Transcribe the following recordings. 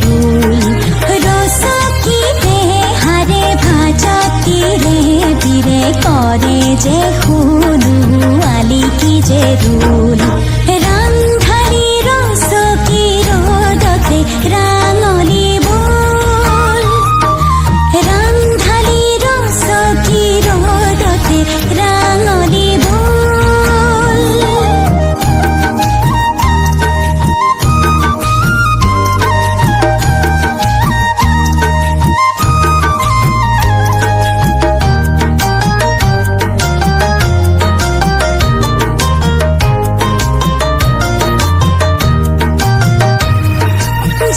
rule রসকিতে হারে ভাজকিরে বীরে করে যে হুলু আলি কি যে রুল রান্ধালি রসকি রোদতে রাঙলি বোল রান্ধালি রসকি রোদতে রাঙলি বোল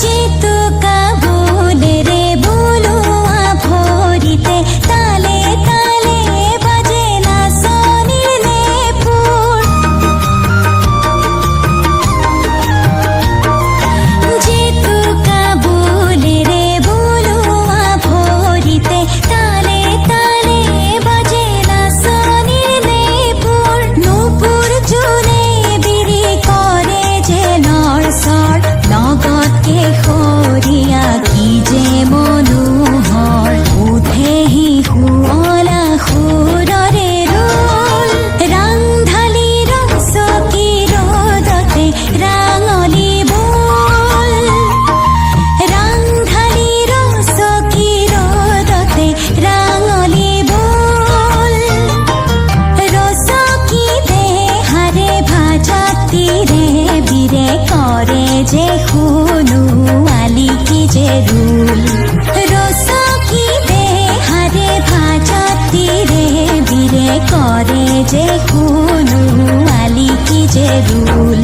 যেতু কাবুলে রে বুলুয়া ভরিতে তালে তালে বাজে না সনিলে ফুল যেতু কাবুলে রে বুলুয়া ভরিতে তালে তালে বাজে না সনিলে ফুল নূপুর চুলে বিড়ি করে যে নরসর লগতকে হরিয়া কি যে মনোহৰ উঠেহি শুৱলা সুৰৰে ৰোল ৰান্ধালি ৰসকি ৰদতে ৰাঙলি বোল ৰান্ধালি ৰসকি ৰদতে ৰাঙলি বোল রসকিতে হারে ভাজকিরে বীরে করে যে হুলু আলি কি যে রুল রসকিতে হারে ভাজকিরে বীরে করে যে হুলু আলি কি যে রুল